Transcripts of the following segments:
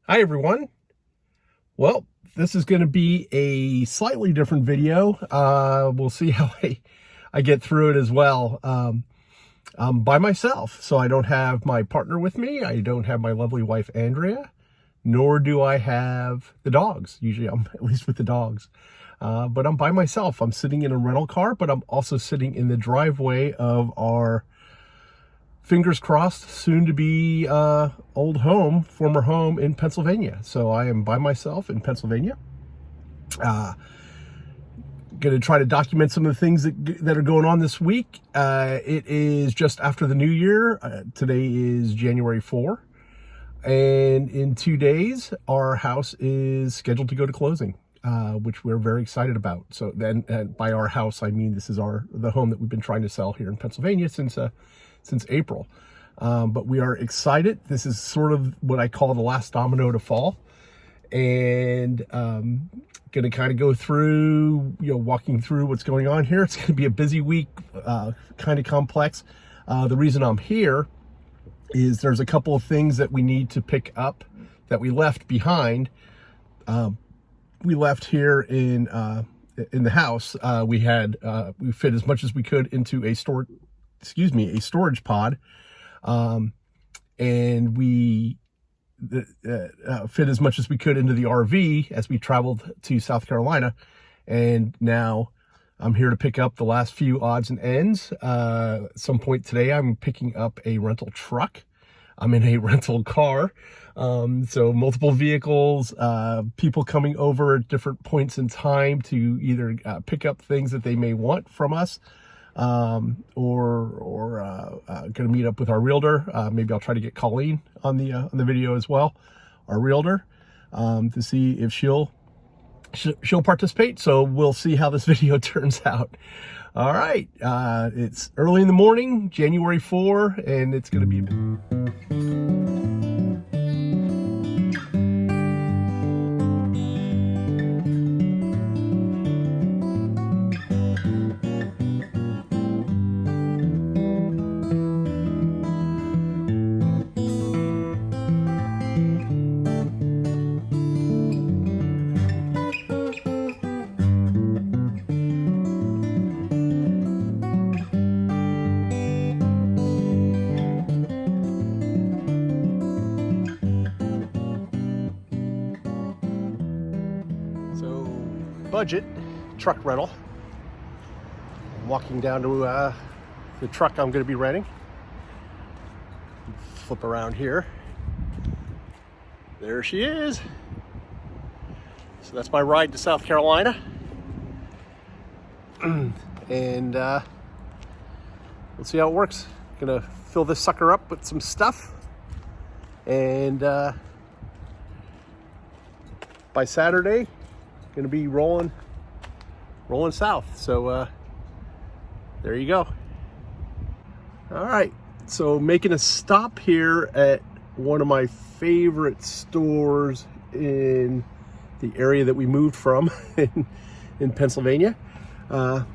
Hi everyone. Well, this is going to be a slightly different video. We'll see how I get through it as well. I'm by myself, so I don't have my partner with me. I don't have my lovely wife, Andrea, nor do I have the dogs. Usually I'm at least with the dogs. But I'm by myself. I'm sitting in a rental car, but I'm also sitting in the driveway of our, fingers crossed, soon to be old home, former home in Pennsylvania. So I am by myself in Pennsylvania. Going to try to document some of the things that are going on this week. It is just after the new year. Today is January 4. And in 2 days, our house is scheduled to go to closing, which we're very excited about. So then, by our house, I mean this is the home that we've been trying to sell here in Pennsylvania since April. But we are excited. This is sort of what I call the last domino to fall. And going to kind of go through, walking through what's going on here. It's going to be a busy week, kind of complex. The reason I'm here is there's a couple of things that we need to pick up that we left behind. We left here in the house. We fit as much as we could into a storage pod, and we fit as much as we could into the RV as we traveled to South Carolina. And now I'm here to pick up the last few odds and ends. At some point today, I'm picking up a rental truck. I'm in a rental car. So multiple vehicles, people coming over at different points in time to either pick up things that they may want from us, or going to meet up with our realtor. Maybe I'll try to get Colleen on the video as well, our realtor, to see if she'll participate. So we'll see how this video turns out. All right, it's early in the morning, January 4, and it's going to be budget truck rental. I'm walking down to the truck I'm going to be renting. Flip around here. There she is. So that's my ride to South Carolina. And we'll see how it works. Gonna fill this sucker up with some stuff, and by Saturday gonna be rolling south. So there you go. All right, so making a stop here at one of my favorite stores in the area that we moved from in Pennsylvania. I'll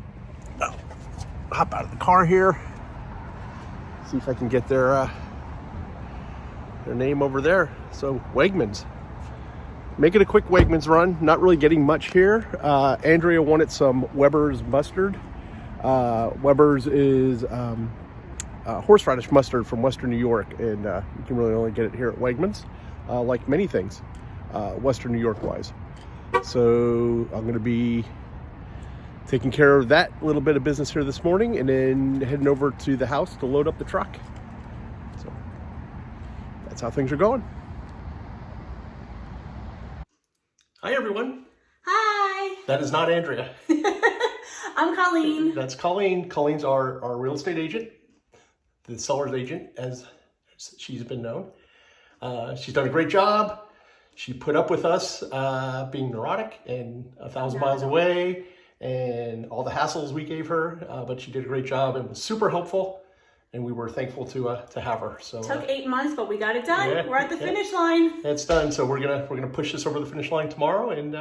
hop out of the car here, see if I can get their name over there. So Wegmans. Making a quick Wegmans run, not really getting much here. Andrea wanted some Weber's mustard. Weber's is horseradish mustard from Western New York, and you can really only get it here at Wegmans, like many things, Western New York wise. So I'm going to be taking care of that little bit of business here this morning, and then heading over to the house to load up the truck. So that's how things are going. Hi, everyone. Hi. That is not Andrea. I'm Colleen. That's Colleen. Colleen's our real estate agent, the seller's agent, as she's been known. She's done a great job. She put up with us being neurotic and 1,000 miles away and all the hassles we gave her, but she did a great job and was super helpful. And we were thankful to have her. So took 8 months, but we got it done. Yeah, we're at the finish line. It's done. So we're gonna push this over the finish line tomorrow and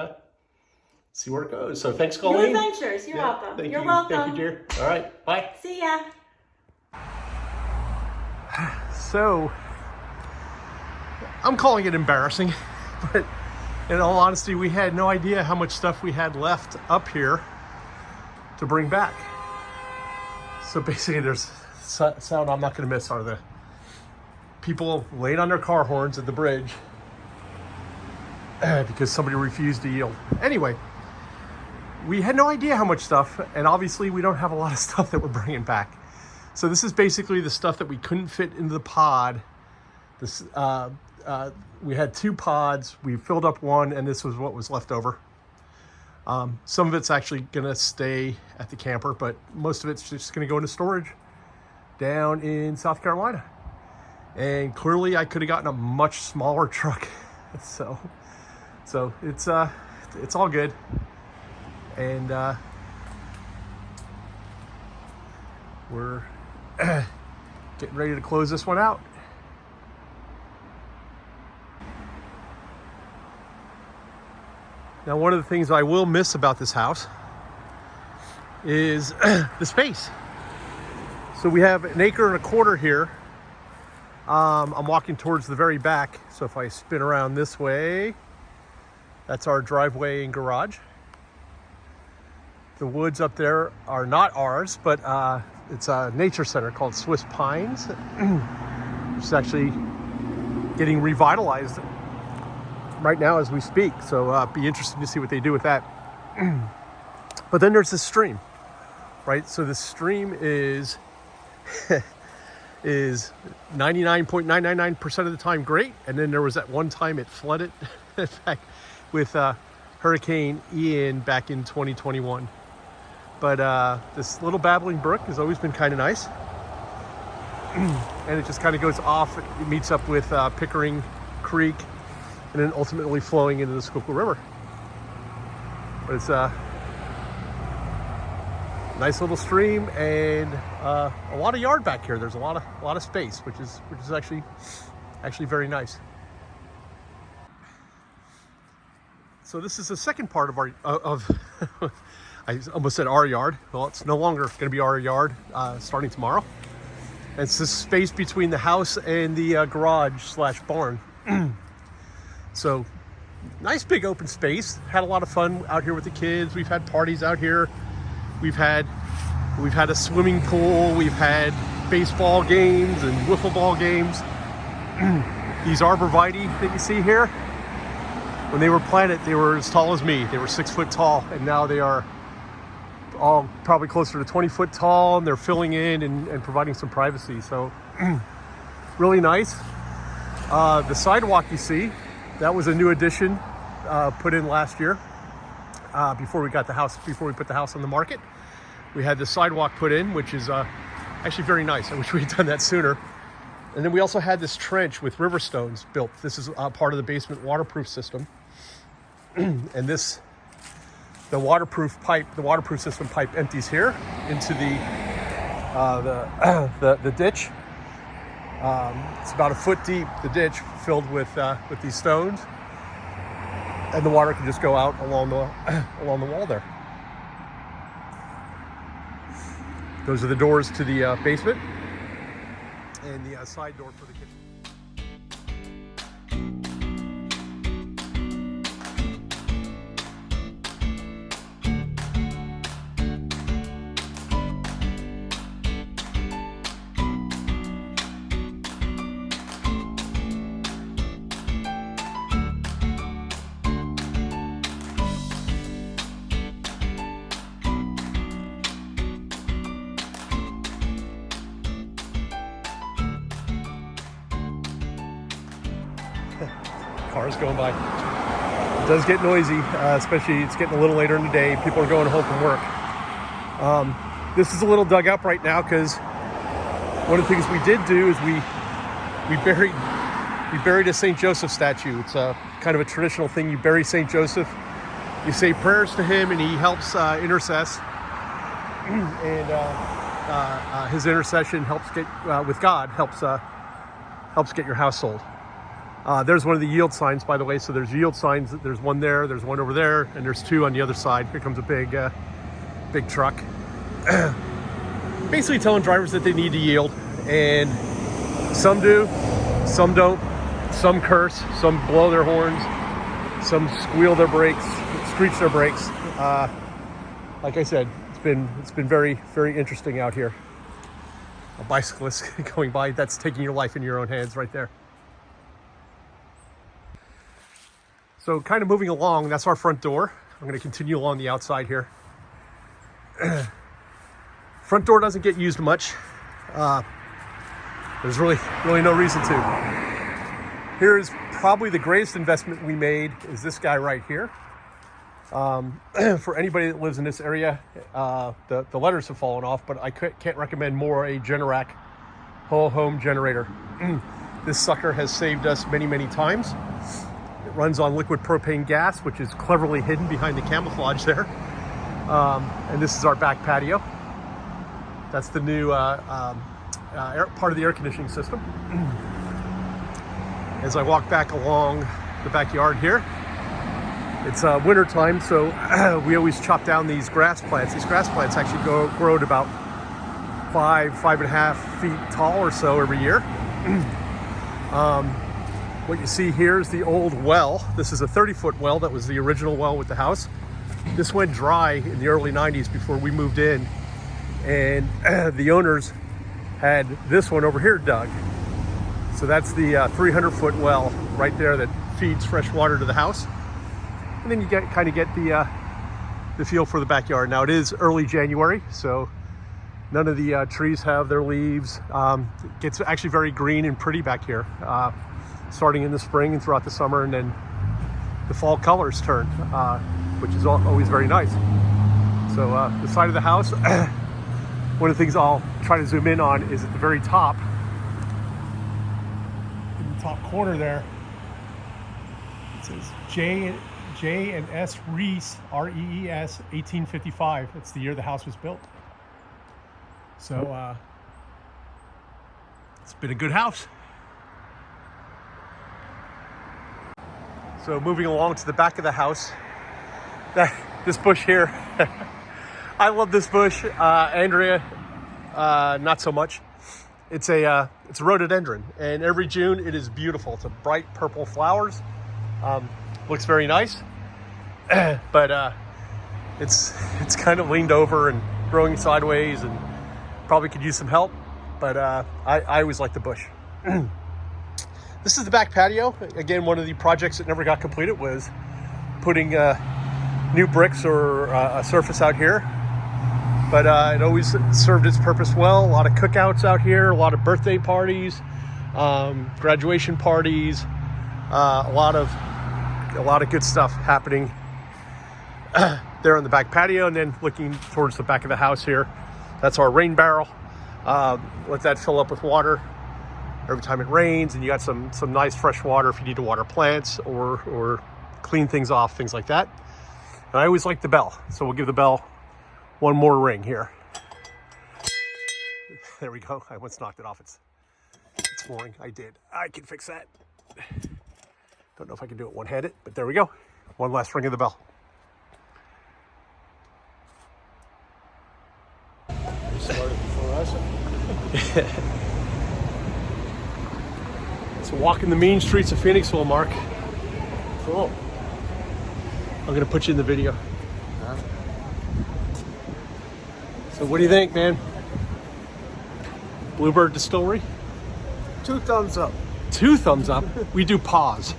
see where it goes. So thanks, Colleen. New adventures. You're welcome. You're welcome. Thank you, dear. All right. Bye. See ya. So I'm calling it embarrassing. But in all honesty, we had no idea how much stuff we had left up here to bring back. So basically there's sound I'm not going to miss are the people laying on their car horns at the bridge because somebody refused to yield. Anyway, we had no idea how much stuff, and obviously we don't have a lot of stuff that we're bringing back. So this is basically the stuff that we couldn't fit into the pod. This we had 2 pods, we filled up one, and this was what was left over. Some of it's actually gonna stay at the camper, but most of it's just gonna go into storage down in South Carolina. And clearly I could have gotten a much smaller truck. So it's all good. And we're getting ready to close this one out. Now, one of the things I will miss about this house is the space. So we have 1.25 acres here. I'm walking towards the very back. So if I spin around this way, that's our driveway and garage. The woods up there are not ours, but it's a nature center called Swiss Pines, which is actually getting revitalized right now as we speak. So be interesting to see what they do with that. But then there's this stream, right? So the stream is 99.999% of the time great. And then there was that one time it flooded back with Hurricane Ian back in 2021. But this little babbling brook has always been kind of nice. And it just kind of goes off. It meets up with Pickering Creek and then ultimately flowing into the Schuylkill River. But it's a nice little stream and a lot of yard back here. There's a lot of space, which is actually very nice. So this is the second part of our I almost said our yard. Well, it's no longer going to be our yard starting tomorrow. And it's the space between the house and the garage / barn. So nice big open space. Had a lot of fun out here with the kids. We've had parties out here. We've had a swimming pool. We've had baseball games and wiffle ball games. These arborvitae that you see here, when they were planted, they were as tall as me. They were 6 foot tall, and now they are all probably closer to 20 foot tall, and they're filling in and providing some privacy. So really nice. The sidewalk you see, that was a new addition put in last year before we put the house on the market. We had the sidewalk put in, which is actually very nice. I wish we had done that sooner. And then we also had this trench with river stones built. This is part of the basement waterproof system. And the waterproof system pipe empties here into the ditch. It's about 1 foot deep, the ditch filled with these stones, and the water can just go out along the wall there. Those are the doors to the basement and the side door for the kitchen. Cars going by. It does get noisy, especially it's getting a little later in the day. People are going home from work. This is a little dug up right now because one of the things we did do is we buried a St. Joseph statue. It's a kind of a traditional thing. You bury St. Joseph, you say prayers to him, and he helps intercess. And his intercession helps get with God helps get your house sold. There's one of the yield signs, by the way. So there's yield signs. There's one there, there's one over there, and there's 2 on the other side. Here comes a big truck. Basically telling drivers that they need to yield. And some do, some don't. Some curse, some blow their horns. Some squeal their brakes, screech their brakes. Like I said, it's been very, very interesting out here. A bicyclist going by, that's taking your life in your own hands right there. So kind of moving along, that's our front door. I'm going to continue along the outside here. Front door doesn't get used much. There's really no reason to. Here is probably the greatest investment we made is this guy right here. For anybody that lives in this area, the letters have fallen off, but I can't recommend more a Generac whole home generator. This sucker has saved us many times. It runs on liquid propane gas, which is cleverly hidden behind the camouflage there. And this is our back patio. That's the new part of the air conditioning system. As I walk back along the backyard here, it's winter time, so we always chop down these grass plants. These grass plants actually grow to about 5.5 feet tall or so every year. What you see here is the old well. This is a 30-foot well that was the original well with the house. This went dry in the early 90s before we moved in, and the owners had this one over here dug. So that's the 300-foot well right there that feeds fresh water to the house. And then you kind of get the feel for the backyard. Now it is early January, so none of the trees have their leaves. It gets actually very green and pretty back here, starting in the spring and throughout the summer, and then the fall colors turn, which is always very nice. So the side of the house, one of the things I'll try to zoom in on is at the very top, in the top corner there, it says J and S Reese, R-E-E-S, 1855. That's the year the house was built. So it's been a good house. So moving along to the back of the house, this bush here, I love this bush. Andrea, not so much. It's a rhododendron, and every June it is beautiful. It's a bright purple flowers. Looks very nice, but it's kind of leaned over and growing sideways, and probably could use some help. But I always like the bush. This is the back patio. Again, one of the projects that never got completed was putting new bricks or a surface out here. But it always served its purpose well. A lot of cookouts out here, a lot of birthday parties, graduation parties, a lot of good stuff happening there on the back patio. And then looking towards the back of the house here, that's our rain barrel. Let that fill up with water every time it rains, and you got some nice fresh water if you need to water plants or clean things off, things like that. And I always like the bell, so we'll give the bell one more ring here. There we go. I once knocked it off. It's flooring. I did. I can fix that. Don't know if I can do it one-handed, but there we go. One last ring of the bell. You started before us. So walking the mean streets of Phoenixville, Mark. Cool. I'm going to put you in the video. So what do you think, man? Bluebird Distillery? 2 thumbs up. 2 thumbs up. We do paws.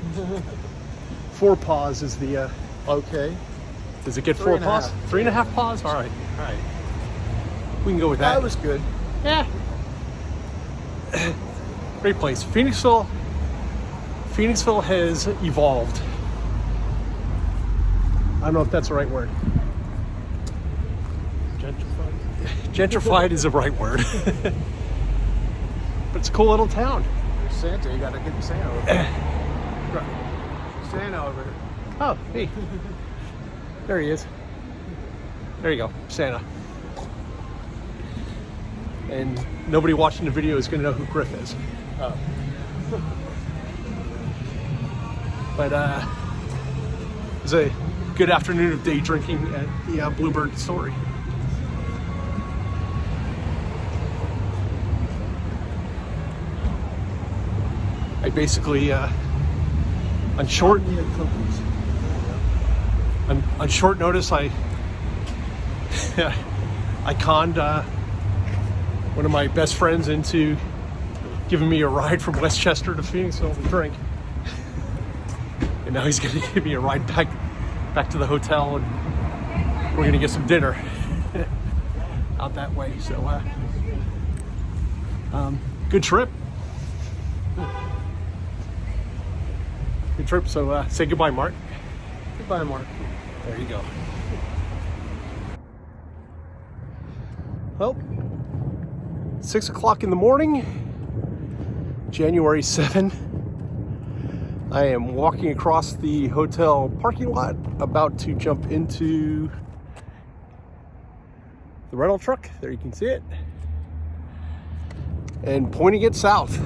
4 paws is the... Okay. Does it get 3 4 and a paws? half. 3.5 paws? All right. All right. We can go with that. That was good. Yeah. Great place. Phoenixville has evolved. I don't know if that's the right word. Gentrified. Gentrified is the right word. But it's a cool little town. There's Santa. You got to get Santa over there. Santa over there. Oh, hey. There he is. There you go, Santa. And nobody watching the video is going to know who Griff is. Oh. But it was a good afternoon of day drinking at the Bluebird Distillery. I basically, on short... He had cookies. on short notice, I conned one of my best friends into giving me a ride from Westchester to Phoenixville to drink. And now he's going to give me a ride back to the hotel, and we're going to get some dinner out that way. So, good trip. Good trip. So, say goodbye, Mark. Goodbye, Mark. There you go. Well, 6 o'clock in the morning, January 7. I am walking across the hotel parking lot, about to jump into the rental truck. There you can see it. And pointing it south.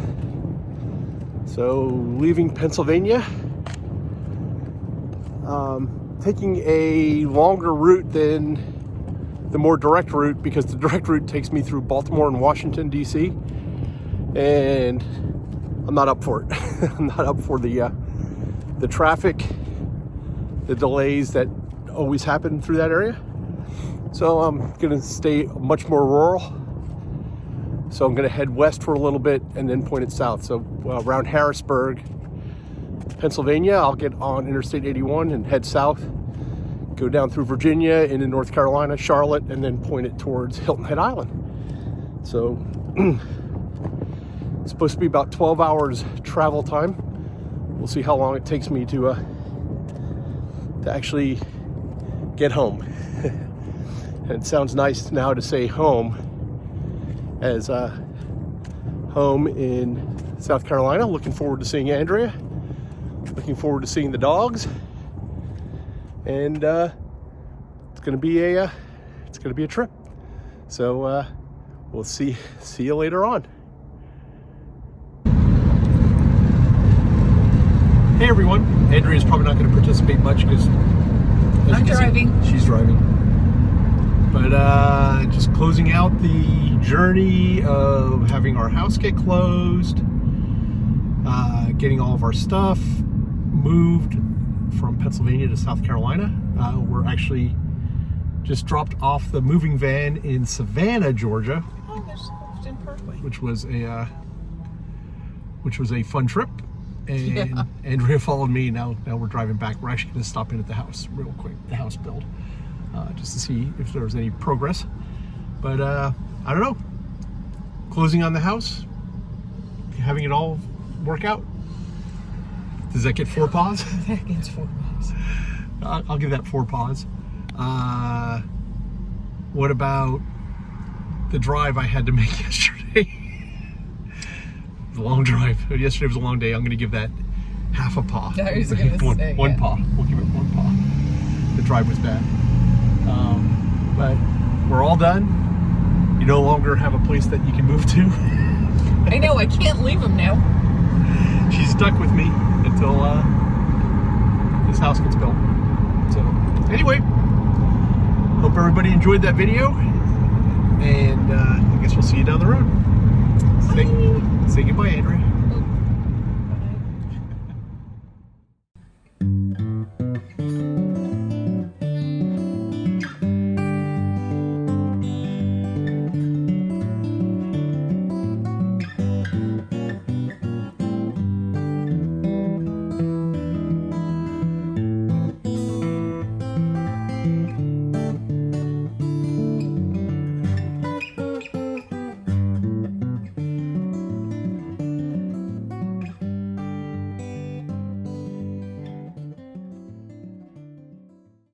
So leaving Pennsylvania, taking a longer route than the more direct route, because the direct route takes me through Baltimore and Washington, D.C. And I'm not up for it. I'm not up for the traffic, the delays that always happen through that area. So I'm gonna stay much more rural. So I'm gonna head west for a little bit and then point it south. So around Harrisburg, Pennsylvania, I'll get on Interstate 81 and head south, go down through Virginia into North Carolina, Charlotte, and then point it towards Hilton Head Island. So it's supposed to be about 12 hours travel time. We'll see how long it takes me to actually get home. And it sounds nice now to say home, as home in South Carolina. Looking forward to seeing Andrea. Looking forward to seeing the dogs. And it's gonna be a trip. So we'll see you later on. Hey everyone, Andrea's probably not going to participate much because I'm driving. She's driving. But just closing out the journey of having our house get closed, getting all of our stuff moved from Pennsylvania to South Carolina. We're actually just dropped off the moving van in Savannah, Georgia, which was a fun trip. And yeah. Andrea followed me. Now we're driving back. We're actually going to stop in at the house real quick, the house build, just to see if there was any progress. But I don't know. Closing on the house, having it all work out. Does that get 4 paws? That gets 4 paws. I'll give that 4 paws. What about the drive I had to make yesterday? A long drive. Yesterday was a long day. I'm going to give that half a paw. I was going to say one paw. We'll give it 1 paw. The drive was bad. But we're all done. You no longer have a place that you can move to. I know. I can't leave him now. She's stuck with me until this house gets built. So anyway, hope everybody enjoyed that video. And I guess we'll see you down the road. Say goodbye, Andrea.